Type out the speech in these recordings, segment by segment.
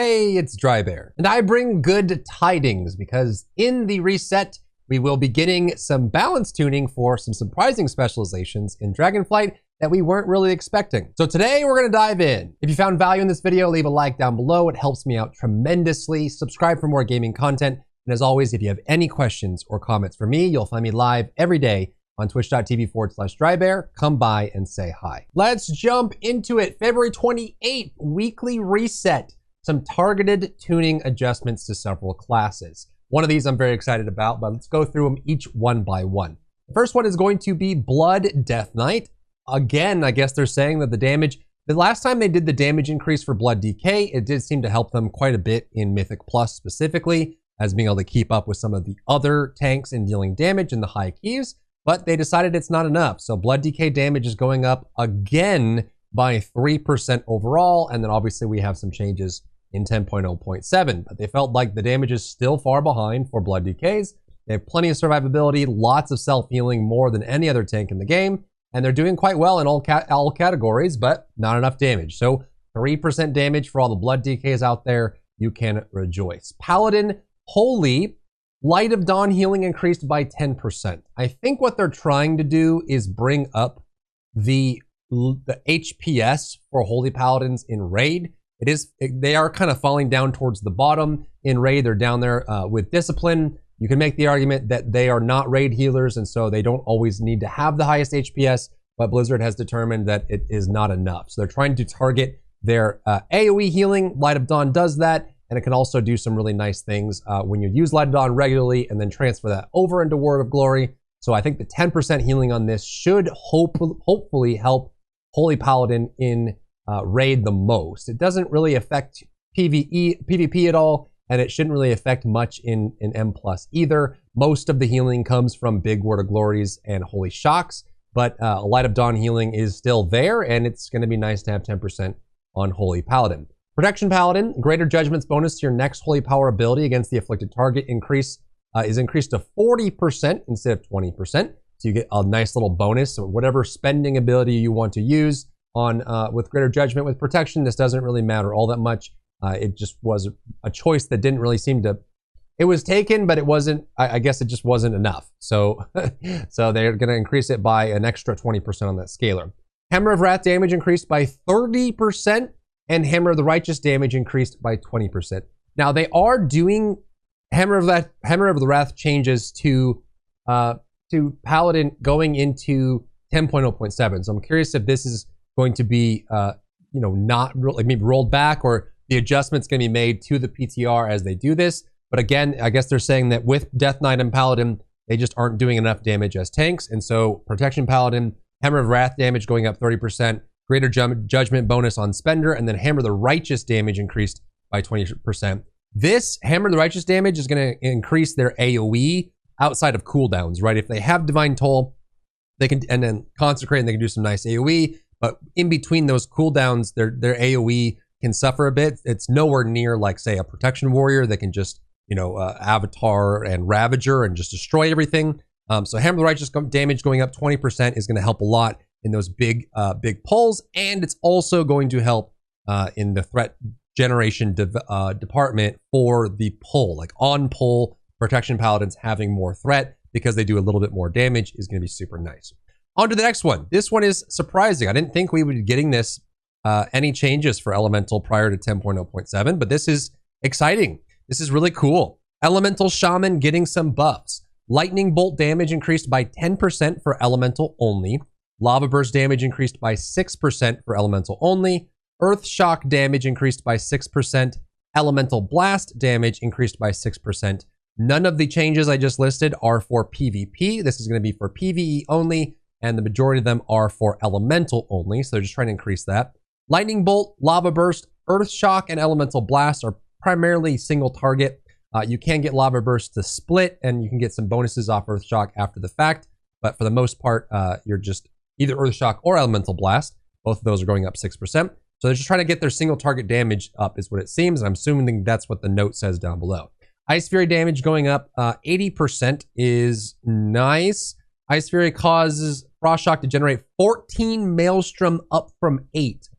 Hey, it's Drybear, and I bring good tidings because in the reset, we will be getting some balance tuning for some surprising specializations in Dragonflight that we weren't really expecting. So today we're gonna dive in. If you found value in this video, leave a like down below. It helps me out tremendously. Subscribe for more gaming content. And as always, if you have any questions or comments for me, you'll find me live every day on twitch.tv/Drybear. Come by and say hi. Let's jump into it. February 28th, weekly reset. Some targeted tuning adjustments to several classes. One of these I'm very excited about, but let's go through them each one by one. The first one is going to be Blood Death Knight. Again, I guess they're saying that the last time they did the damage increase for Blood DK, it did seem to help them quite a bit in Mythic Plus specifically, as being able to keep up with some of the other tanks in dealing damage in the high keys, but they decided it's not enough. So Blood DK damage is going up again by 3% overall, and then obviously we have some changes in 10.0.7, but they felt like the damage is still far behind for Blood DKs. They have plenty of survivability, lots of self-healing, more than any other tank in the game, and they're doing quite well in all categories, but not enough damage. So 3% damage for all the Blood DKs out there, you can rejoice. Paladin, Holy, Light of Dawn healing increased by 10%. I think what they're trying to do is bring up the HPS for Holy Paladins in Raid. They are kind of falling down towards the bottom. In Raid, they're down there with Discipline. You can make the argument that they are not Raid healers, and so they don't always need to have the highest HPS, but Blizzard has determined that it is not enough. So they're trying to target their AoE healing. Light of Dawn does that, and it can also do some really nice things when you use Light of Dawn regularly and then transfer that over into Word of Glory. So I think the 10% healing on this should hopefully help Holy Paladin in Raid the most. It doesn't really affect PvP at all, and it shouldn't really affect much in M+ either. Most of the healing comes from big Word of Glories and Holy Shocks, but Light of Dawn healing is still there, and it's going to be nice to have 10% on Holy Paladin. Protection Paladin, Greater Judgment's bonus to your next Holy Power ability against the afflicted target is increased to 40% instead of 20%. So you get a nice little bonus. So whatever spending ability you want to use on with Greater Judgment. With Protection, this doesn't really matter all that much. It just was a choice that didn't really seem to, it was taken, but it wasn't, I guess it just wasn't enough. So, so they're going to increase it by an extra 20% on that scalar. Hammer of Wrath damage increased by 30%, and Hammer of the Righteous damage increased by 20%. Now they are doing Hammer of the Wrath changes to Paladin going into 10.0.7. So I'm curious if this is going to be, not like maybe rolled back, or the adjustment's going to be made to the PTR as they do this. But again, I guess they're saying that with Death Knight and Paladin, they just aren't doing enough damage as tanks. And so Protection Paladin, Hammer of Wrath damage going up 30%, Greater Judgment bonus on Spender, and then Hammer of the Righteous damage increased by 20%. This Hammer of the Righteous damage is going to increase their AoE outside of cooldowns, right? If they have Divine Toll, they can, and then Consecrate, and they can do some nice AoE. But in between those cooldowns, their AoE can suffer a bit. It's nowhere near like, say, a Protection Warrior that can just, Avatar and Ravager and just destroy everything. So Hammer of the Righteous damage going up 20% is going to help a lot in those big pulls, and it's also going to help in the threat generation department for the pull. Like on pull, Protection Paladins having more threat because they do a little bit more damage is going to be super nice. On to the next one. This one is surprising. I didn't think we would be getting this any changes for Elemental prior to 10.0.7, but this is exciting. This is really cool. Elemental Shaman getting some buffs. Lightning Bolt damage increased by 10% for Elemental only. Lava Burst damage increased by 6% for Elemental only. Earth Shock damage increased by 6%. Elemental Blast damage increased by 6%. None of the changes I just listed are for PvP. This is going to be for PvE only, and the majority of them are for Elemental only, so they're just trying to increase that. Lightning Bolt, Lava Burst, Earth Shock, and Elemental Blast are primarily single target. You can get Lava Burst to split, and you can get some bonuses off Earth Shock after the fact, but for the most part, you're just either Earth Shock or Elemental Blast. Both of those are going up 6%. So they're just trying to get their single target damage up is what it seems. And I'm assuming that's what the note says down below. Ice Fury damage going up 80% is nice. Ice Fury causes Frost Shock to generate 14 Maelstrom up from 8.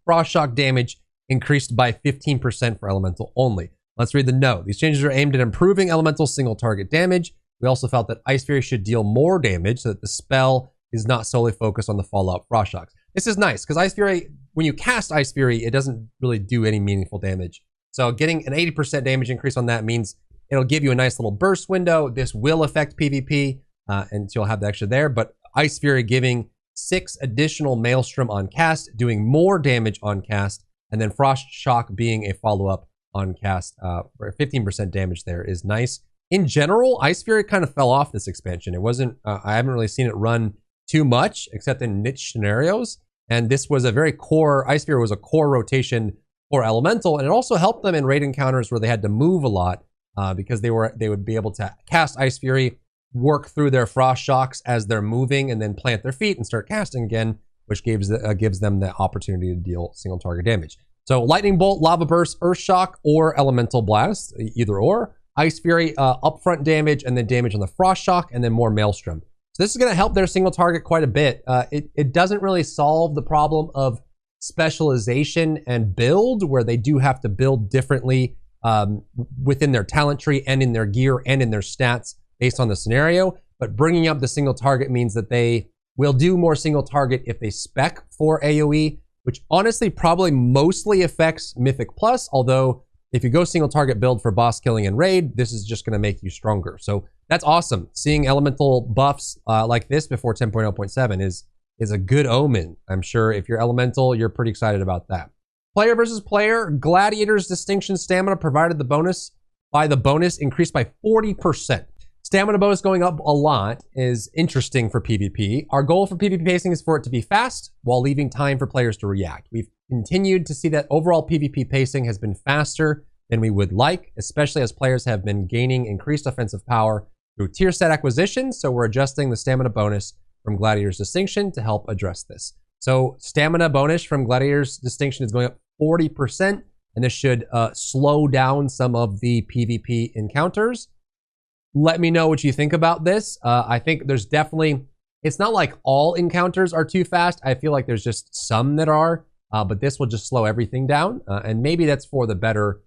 Frost Shock damage increased by 15% for Elemental only. Let's read the note. These changes are aimed at improving Elemental single target damage. We also felt that Ice Fury should deal more damage so that the spell is not solely focused on the Fallout Frost Shocks. This is nice because Ice Fury, when you cast Ice Fury, it doesn't really do any meaningful damage. So getting an 80% damage increase on that means it'll give you a nice little burst window. This will affect PvP, and you'll have the extra there. But Ice Fury giving 6 additional Maelstrom on cast, doing more damage on cast, and then Frost Shock being a follow-up on cast for 15% damage there is nice. In general, Ice Fury kind of fell off this expansion. It wasn't, I haven't really seen it run too much, except in niche scenarios. And this was a very core, Ice Fury was a core rotation for Elemental, and it also helped them in raid encounters where they had to move a lot because they would be able to cast Ice Fury, work through their Frost Shocks as they're moving, and then plant their feet and start casting again, which gives them the opportunity to deal single target damage. So Lightning Bolt, Lava Burst, Earth Shock, or Elemental Blast, either or. Ice Fury, upfront damage, and then damage on the Frost Shock, and then more Maelstrom. So this is going to help their single target quite a bit. It doesn't really solve the problem of specialization and build, where they do have to build differently within their talent tree and in their gear and in their stats based on the scenario. But bringing up the single target means that they will do more single target if they spec for AoE, which honestly probably mostly affects Mythic Plus, although if you go single target build for boss killing and raid, this is just going to make you stronger. So that's awesome. Seeing elemental buffs like this before 10.0.7 is a good omen. I'm sure if you're elemental, you're pretty excited about that. Player versus player, Gladiator's Distinction Stamina provided the bonus increased by 40%. Stamina bonus going up a lot is interesting for PvP. Our goal for PvP pacing is for it to be fast while leaving time for players to react. We've continued to see that overall PvP pacing has been faster than we would like, especially as players have been gaining increased offensive power through tier set acquisition. So we're adjusting the stamina bonus from Gladiator's Distinction to help address this. So stamina bonus from Gladiator's Distinction is going up 40%, and this should slow down some of the PvP encounters. Let me know what you think about this. I think there's definitely, it's not like all encounters are too fast. I feel like there's just some that are, but this will just slow everything down. And maybe that's for the better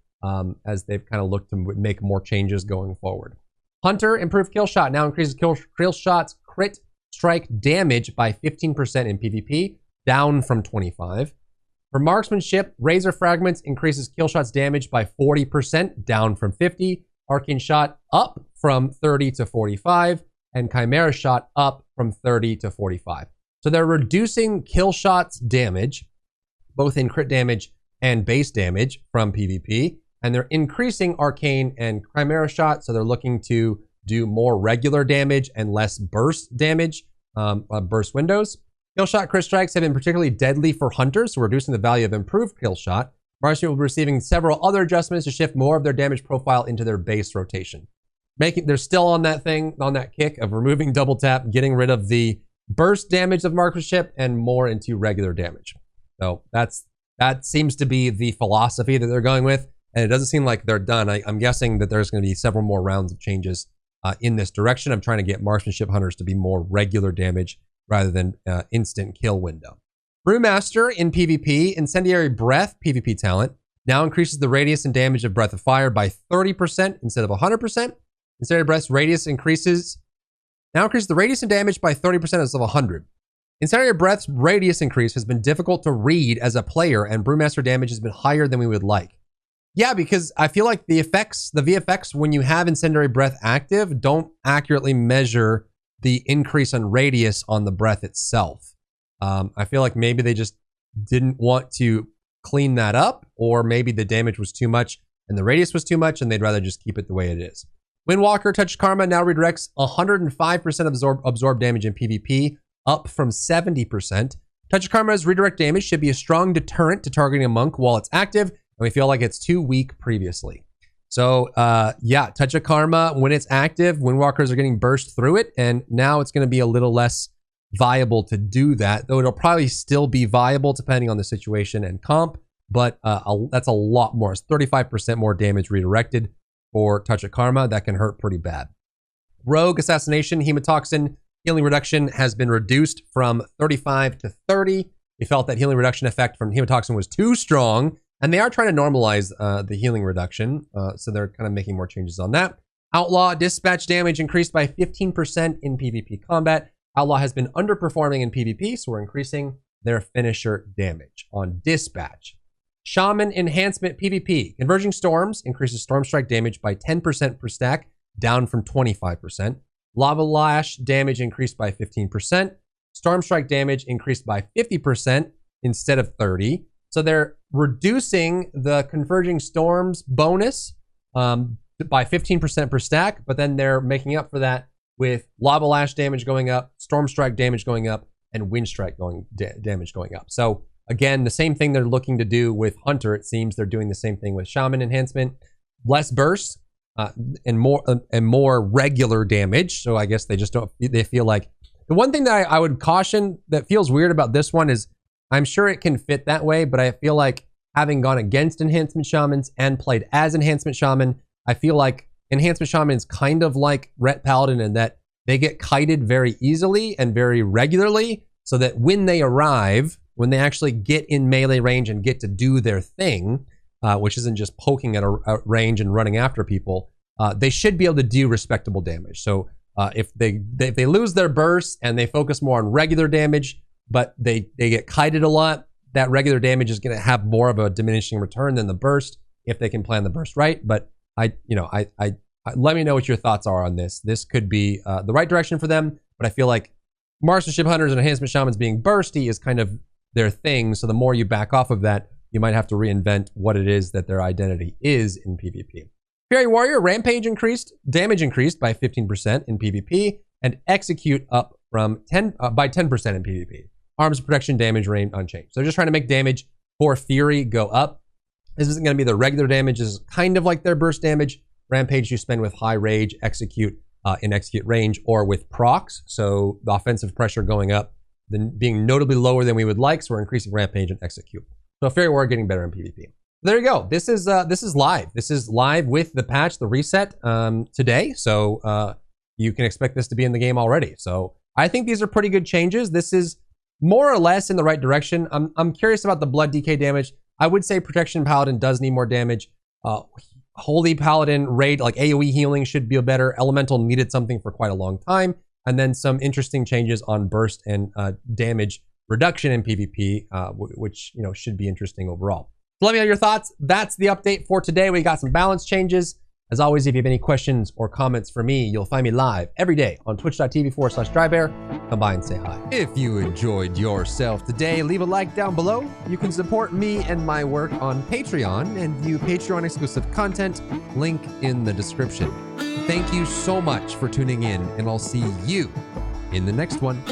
as they've kind of looked to make more changes going forward. Hunter, improved kill shot, now increases kill shots crit strike damage by 15% in PvP, down from 25. For marksmanship, Razor Fragments increases kill shots damage by 40%, down from 50. Arcane Shot up from 30 to 45, and Chimera Shot up from 30 to 45. So they're reducing kill shots damage, both in crit damage and base damage from PvP, and they're increasing Arcane and Chimera Shot, so they're looking to do more regular damage and less burst damage, burst windows. Kill shot crit strikes have been particularly deadly for hunters, so reducing the value of improved kill shot. Marksmen will be receiving several other adjustments to shift more of their damage profile into their base rotation. They're still on that kick of removing double tap, getting rid of the burst damage of marksmanship and more into regular damage. So that seems to be the philosophy that they're going with, and it doesn't seem like they're done. I'm guessing that there's going to be several more rounds of changes in this direction. I'm trying to get marksmanship hunters to be more regular damage rather than instant kill window. Brewmaster in PvP, Incendiary Breath PvP talent, now increases the radius and damage of Breath of Fire by 30% instead of 100%. Incendiary Breath's radius now increases the radius and damage by 30% instead of 100. Incendiary Breath's radius increase has been difficult to read as a player, and Brewmaster damage has been higher than we would like. Yeah, because I feel like the VFX, when you have Incendiary Breath active, don't accurately measure the increase in radius on the breath itself. I feel like maybe they just didn't want to clean that up, or maybe the damage was too much and the radius was too much and they'd rather just keep it the way it is. Windwalker Touch Karma now redirects 105% of absorbed damage in PvP, up from 70%. Touch Karma's redirect damage should be a strong deterrent to targeting a monk while it's active, and we feel like it's too weak previously. So yeah, Touch of Karma, when it's active, Windwalkers are getting burst through it, and now it's going to be a little less viable to do that, though it'll probably still be viable depending on the situation and comp, but that's a lot more. It's 35% more damage redirected for Touch of Karma. That can hurt pretty bad. Rogue Assassination Hemotoxin healing reduction has been reduced from 35 to 30. We felt that healing reduction effect from Hemotoxin was too strong, And they are trying to normalize the healing reduction, so they're kind of making more changes on that. Outlaw dispatch damage increased by 15% in PvP combat. Outlaw has been underperforming in PvP, so we're increasing their finisher damage on dispatch. Shaman enhancement PvP. Converging Storms increases Storm Strike damage by 10% per stack, down from 25%. Lava Lash damage increased by 15%. Storm Strike damage increased by 50% instead of 30%. So they're reducing the Converging Storms bonus by 15% per stack, but then they're making up for that with Lava Lash damage going up, Storm Strike damage going up, and Wind Strike damage going up. So again, the same thing they're looking to do with Hunter. It seems they're doing the same thing with Shaman enhancement. Less bursts and more regular damage. So I guess they just don't, they feel like, the one thing that I would caution that feels weird about this one is I'm sure it can fit that way, but I feel like having gone against Enhancement Shamans and played as Enhancement Shaman, I feel like Enhancement Shaman is kind of like Ret Paladin in that they get kited very easily and very regularly, so that when they arrive, when they actually get in melee range and get to do their thing, which isn't just poking at a range and running after people, they should be able to do respectable damage. So if they lose their burst and they focus more on regular damage, but they get kited a lot, that regular damage is going to have more of a diminishing return than the burst if they can plan the burst right. But I let me know what your thoughts are on this. This could be the right direction for them, but I feel like Mastership Hunters and Enhancement Shamans being bursty is kind of their thing. So the more you back off of that, you might have to reinvent what it is that their identity is in PvP. Fairy Warrior, Rampage increased, damage increased by 15% in PvP, and Execute up from by 10% in PvP. Arms protection damage remain unchanged. So just trying to make damage for Fury go up. This isn't going to be the regular damage. This is kind of like their burst damage. Rampage you spend with High Rage, Execute in Execute range, or with procs. So the offensive pressure going up, then being notably lower than we would like. So we're increasing Rampage and Execute. So Fairy Warrior getting better in PvP. There you go. This is live. This is live with the patch, the reset today. So you can expect this to be in the game already. So I think these are pretty good changes. This is more or less in the right direction. I'm curious about the blood DK damage. I would say Protection Paladin does need more damage. Holy Paladin raid, like AoE healing should be better. Elemental needed something for quite a long time. And then some interesting changes on burst and damage reduction in PvP, which should be interesting overall. So let me know your thoughts. That's the update for today. We got some balance changes. As always, if you have any questions or comments for me, you'll find me live every day on twitch.tv/Drybear. Come by and say hi. If you enjoyed yourself today, leave a like down below. You can support me and my work on Patreon and view Patreon exclusive content. Link in the description. Thank you so much for tuning in, and I'll see you in the next one.